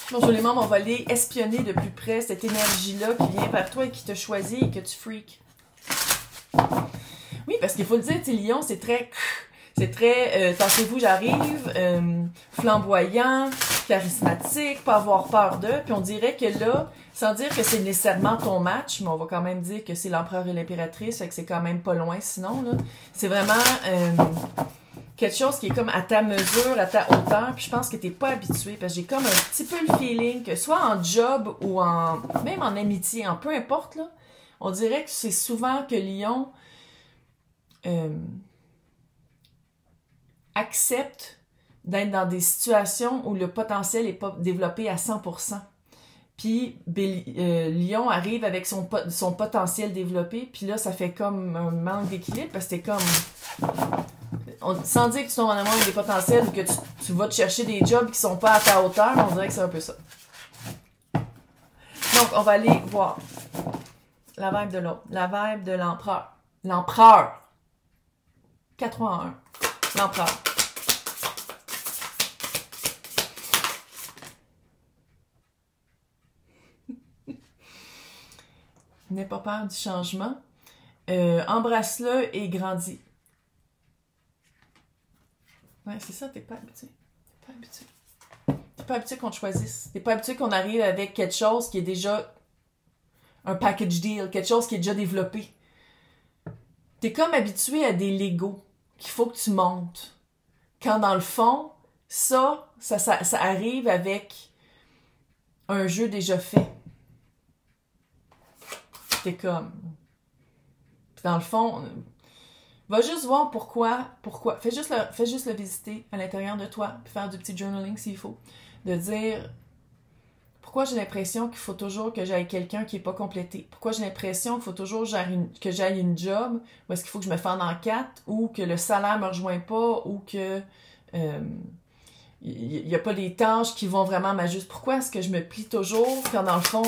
Bonjour les membres, on va aller espionner de plus près cette énergie-là qui vient vers toi et qui te choisit et que tu freaks. Oui, parce qu'il faut le dire, tu sais, Lion, c'est très tassez-vous, j'arrive, flamboyant, charismatique, pas avoir peur d'eux. Puis on dirait que là, sans dire que c'est nécessairement ton match, mais on va quand même dire que c'est l'empereur et l'impératrice, fait que c'est quand même pas loin sinon, là. C'est vraiment quelque chose qui est comme à ta mesure, à ta hauteur, puis je pense que t'es pas habitué, parce que j'ai comme un petit peu le feeling que soit en job ou même en amitié, en peu importe, là, on dirait que c'est souvent que Lion accepte d'être dans des situations où le potentiel n'est pas développé à 100%. Puis Lion arrive avec son potentiel développé, puis là, ça fait comme un manque d'équilibre, parce que c'est comme... sans dire que tu tombes en amour avec des potentiels ou que tu vas te chercher des jobs qui sont pas à ta hauteur, on dirait que c'est un peu ça. Donc, on va aller voir la vibe de l'autre. La vibe de l'empereur. L'empereur. 4 en 1. L'empereur. N'aie pas peur du changement. Embrasse-le et grandis. Ouais, c'est ça, t'es pas habitué. T'es pas habitué. T'es pas habitué qu'on te choisisse. T'es pas habitué qu'on arrive avec quelque chose qui est déjà un package deal, quelque chose qui est déjà développé. T'es comme habitué à des Legos qu'il faut que tu montes. Quand dans le fond, ça arrive avec un jeu déjà fait. T'es comme... Dans le fond, va juste voir pourquoi. Fais juste le visiter à l'intérieur de toi, puis faire du petit journaling s'il faut. De dire, pourquoi j'ai l'impression qu'il faut toujours que j'aille quelqu'un qui n'est pas complété? Pourquoi j'ai l'impression qu'il faut toujours que j'aille une job, ou est-ce qu'il faut que je me fende en 4, ou que le salaire ne me rejoint pas, ou que il n'y a pas les tâches qui vont vraiment m'ajuster. Pourquoi est-ce que je me plie toujours quand dans le fond...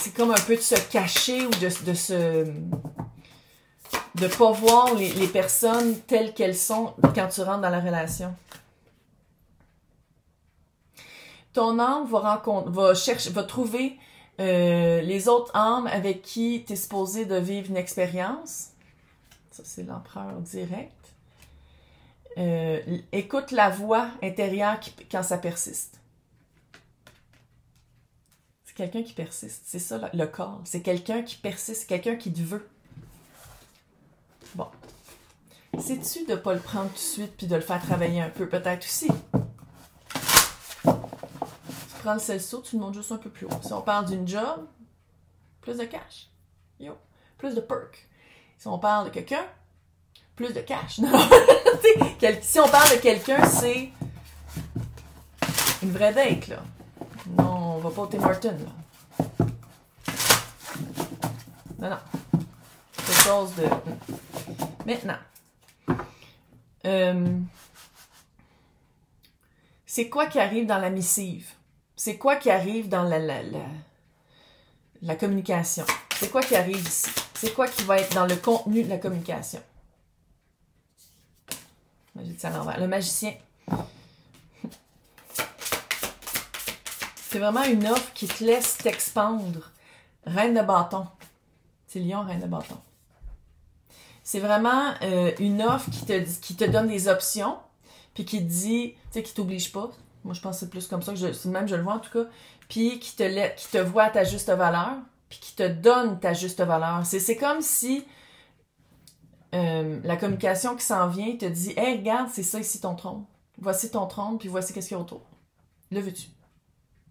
C'est comme un peu de se cacher ou de pas voir les personnes telles qu'elles sont quand tu rentres dans la relation. Ton âme va trouver les autres âmes avec qui tu es supposé de vivre une expérience. Ça, c'est l'empereur direct. Écoute la voix intérieure quand ça persiste. Quelqu'un qui persiste. C'est ça, le corps. C'est quelqu'un qui persiste. C'est quelqu'un qui te veut. Bon. Sais-tu de ne pas le prendre tout de suite puis de le faire travailler un peu? Peut-être aussi. Tu prends le Celso, tu le montes juste un peu plus haut. Si on parle d'une job, plus de cash. Yo. Plus de perks. Si on parle de quelqu'un, plus de cash. Non. Si on parle de quelqu'un, c'est une vraie date, là. Non, on va pas au Tim Hortons, là. Non. Quelque chose de... Maintenant. C'est quoi qui arrive dans la missive? C'est quoi qui arrive dans la communication? C'est quoi qui arrive ici? C'est quoi qui va être dans le contenu de la communication? J'ai dit ça à l'envers. Le magicien. C'est vraiment une offre qui te laisse t'expandre. Reine de bâton. C'est Lion, reine de bâton. C'est vraiment une offre qui te donne des options, puis qui te dit, tu sais, qui t'oblige pas. Moi, je pense que c'est plus comme ça que je le vois en tout cas. Puis qui te voit à ta juste valeur, puis qui te donne ta juste valeur. C'est comme si la communication qui s'en vient te dit, hey, regarde, c'est ça ici ton trône. Voici ton trône, puis voici qu'est-ce qu'il y a autour. Le veux-tu?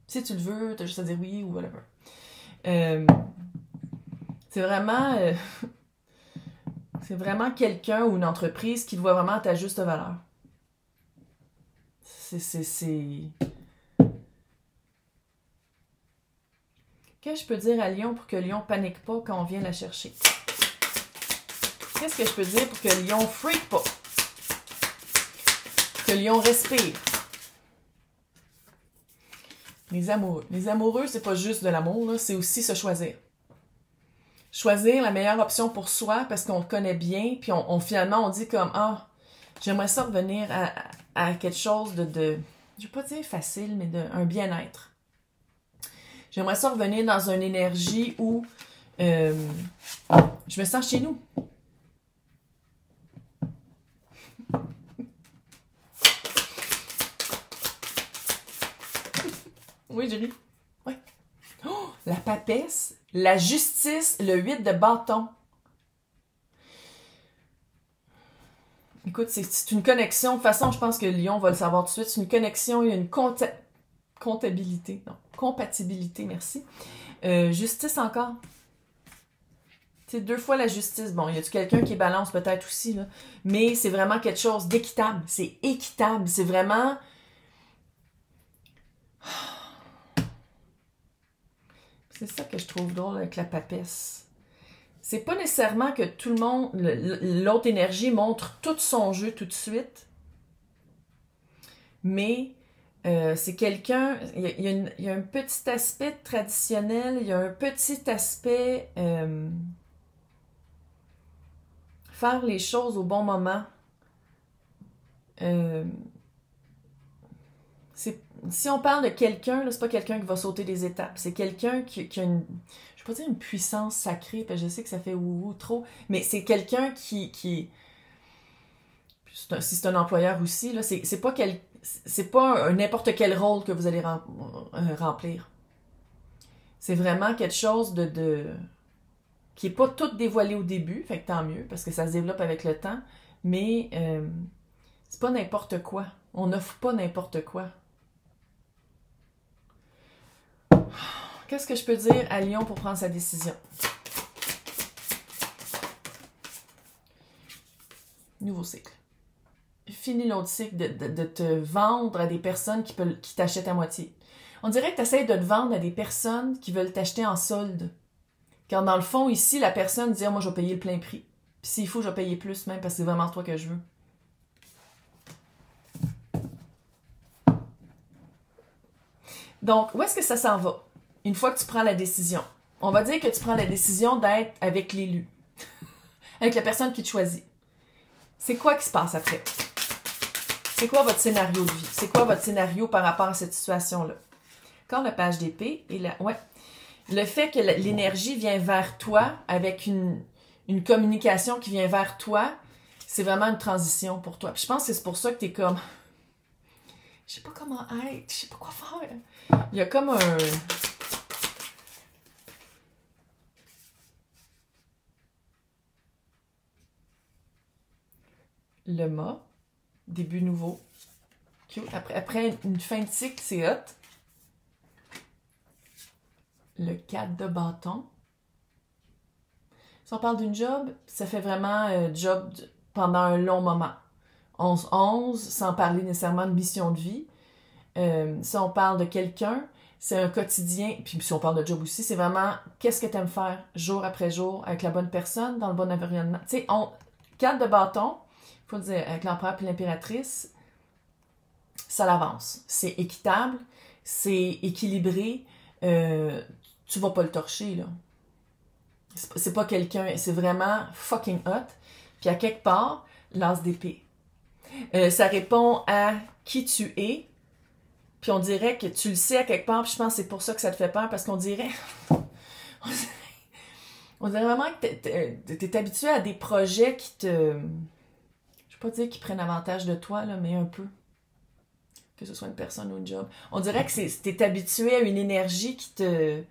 Si tu le veux, t'as juste à dire oui ou whatever. C'est vraiment quelqu'un ou une entreprise qui te voit vraiment à ta juste valeur. Qu'est-ce que je peux dire à Lion pour que Lion panique pas quand on vient la chercher? Qu'est-ce que je peux dire pour que Lion freak pas? Que Lion respire? Les amoureux. Les amoureux, c'est pas juste de l'amour, là, c'est aussi se choisir. Choisir la meilleure option pour soi parce qu'on le connaît bien, puis finalement on dit comme, ah, j'aimerais ça revenir à quelque chose de je vais pas dire facile, mais un bien-être. J'aimerais ça revenir dans une énergie où je me sens chez nous. Oui, Julie. Oui. Oh, la papesse, la justice, le 8 de bâton. Écoute, c'est une connexion. De toute façon, je pense que Lyon va le savoir tout de suite. C'est une connexion, il y a une comptabilité. Non, compatibilité, merci. Justice encore. C'est 2 fois la justice. Bon, il y a-tu quelqu'un qui balance peut-être aussi, là. Mais c'est vraiment quelque chose d'équitable. C'est équitable. C'est vraiment... C'est ça que je trouve drôle avec la papesse. C'est pas nécessairement que tout le monde, l'autre énergie montre tout son jeu tout de suite. Mais c'est quelqu'un, il y a un petit aspect traditionnel, il y a un petit aspect faire les choses au bon moment. Si on parle de quelqu'un, c'est pas quelqu'un qui va sauter des étapes. C'est quelqu'un qui a une, je vais pas dire une puissance sacrée, parce que je sais que ça fait ouh trop, mais c'est quelqu'un qui si c'est un employeur aussi, là, c'est pas n'importe quel rôle que vous allez remplir. C'est vraiment quelque chose qui est pas tout dévoilé au début, fait que tant mieux, parce que ça se développe avec le temps, mais c'est pas n'importe quoi. On n'offre pas n'importe quoi. Qu'est-ce que je peux dire à Lyon pour prendre sa décision? Nouveau cycle. Fini l'autre cycle de te vendre à des personnes qui t'achètent à moitié. On dirait que tu essaies de te vendre à des personnes qui veulent t'acheter en solde. Quand dans le fond, ici, la personne dit « moi, je vais payer le plein prix. Puis s'il faut, je vais payer plus même parce que c'est vraiment toi que je veux. » Donc, où est-ce que ça s'en va? Une fois que tu prends la décision. On va dire que tu prends la décision d'être avec l'élu. Avec la personne qui te choisit. C'est quoi qui se passe après? C'est quoi votre scénario de vie? C'est quoi votre scénario par rapport à cette situation-là? Quand la page d'épée et le fait que l'énergie vient vers toi avec une communication qui vient vers toi, c'est vraiment une transition pour toi. Puis je pense que c'est pour ça que t'es comme... Je sais pas comment être, je sais pas quoi faire. Il y a comme un... Le mât, début nouveau. Cute. Après une fin de cycle, c'est hot. Le 4 de bâton. Si on parle d'une job, ça fait vraiment job pendant un long moment. 11-11, sans parler nécessairement de mission de vie. Si on parle de quelqu'un, c'est un quotidien. Puis si on parle de job aussi, c'est vraiment qu'est-ce que tu aimes faire jour après jour avec la bonne personne, dans le bon environnement. Tu sais, 4 de bâton, il faut le dire, avec l'empereur et l'impératrice, ça l'avance. C'est équitable, c'est équilibré. Tu vas pas le torcher, là. C'est pas quelqu'un, c'est vraiment fucking hot. Puis à quelque part, l'as d'épée. Ça répond à qui tu es. Puis on dirait que tu le sais à quelque part, puis je pense que c'est pour ça que ça te fait peur, parce qu'on dirait... on dirait vraiment que t'es habitué à des projets qui te... Je vais pas dire qu'ils prennent avantage de toi, là, mais un peu. Que ce soit une personne ou une job. On dirait que t'es habitué à une énergie qu'il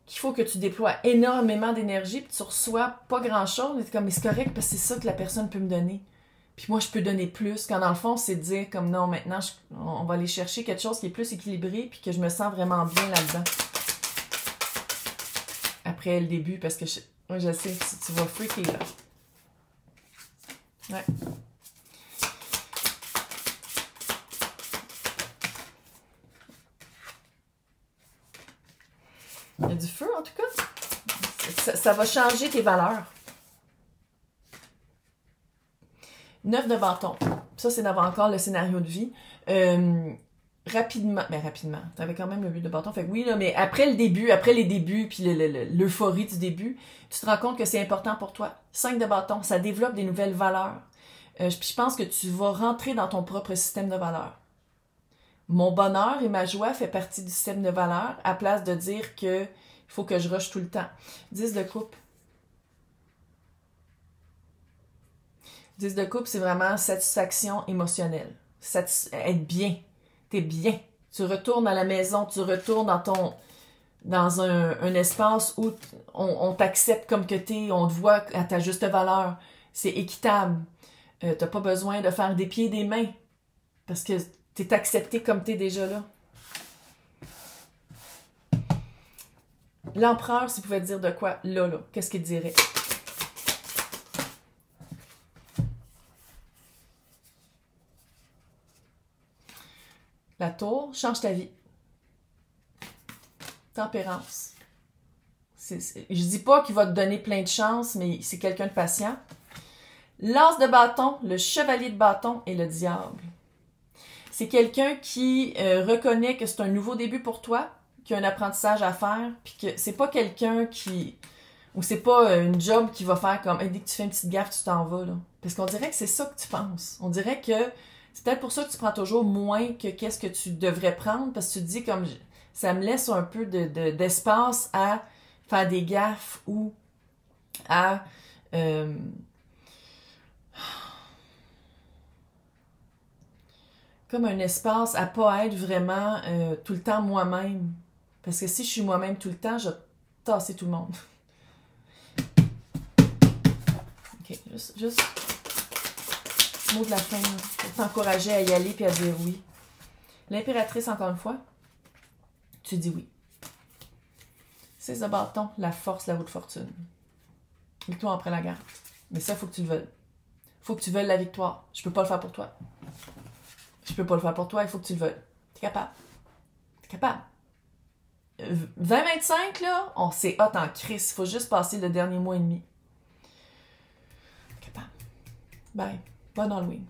faut que tu déploies énormément d'énergie, puis tu reçois pas grand-chose, mais t'es comme, mais c'est correct, parce que c'est ça que la personne peut me donner. Puis moi, je peux donner plus. Quand dans le fond, c'est de dire comme non, maintenant, on va aller chercher quelque chose qui est plus équilibré puis que je me sens vraiment bien là-dedans. Après le début, parce que moi, je sais que tu vas freaker là. Ouais. Il y a du feu, en tout cas. Ça va changer tes valeurs. 9 de bâton. Ça, c'est d'avoir encore le scénario de vie. Rapidement, t'avais quand même le 8 de bâton. Fait que oui, là, mais après les débuts, puis l'euphorie du début, tu te rends compte que c'est important pour toi. 5 de bâton, ça développe des nouvelles valeurs. Puis je pense que tu vas rentrer dans ton propre système de valeurs. Mon bonheur et ma joie fait partie du système de valeurs à place de dire que il faut que je rush tout le temps. 10 de coupe. 10 de coupe, c'est vraiment satisfaction émotionnelle. Être bien. T'es bien. Tu retournes à la maison, tu retournes dans un espace où on t'accepte comme que t'es, on te voit à ta juste valeur. C'est équitable. T'as pas besoin de faire des pieds et des mains parce que t'es accepté comme t'es déjà là. L'empereur, s'il pouvait te dire de quoi, là, qu'est-ce qu'il dirait? La tour, change ta vie. Tempérance. Je dis pas qu'il va te donner plein de chance, mais c'est quelqu'un de patient. L'as de bâton, le chevalier de bâton et le diable. C'est quelqu'un qui reconnaît que c'est un nouveau début pour toi, qu'il y a un apprentissage à faire, puis que c'est pas quelqu'un qui... ou c'est pas une job qui va faire comme hey, dès que tu fais une petite gaffe, tu t'en vas, là. Parce qu'on dirait que c'est ça que tu penses. On dirait que c'est peut-être pour ça que tu prends toujours moins que qu'est-ce que tu devrais prendre, parce que tu te dis comme ça me laisse un peu d'espace à faire des gaffes ou à comme un espace à pas être vraiment tout le temps moi-même. Parce que si je suis moi-même tout le temps, je vais tasser tout le monde. Ok, juste mot de la fin pour t'encourager à y aller puis à dire oui. L'impératrice, encore une fois, tu dis oui. 6 de bâton, la force, la roue de fortune. Victoire après la garde. Mais ça, il faut que tu le veuilles. Il faut que tu veuilles la victoire. Je peux pas le faire pour toi. Je peux pas le faire pour toi, il faut que tu le veuilles. T'es capable. T'es capable. 2025, là, c'est hot en crise. Il faut juste passer le dernier mois et demi. T'es capable. Bye. Bonne Halloween.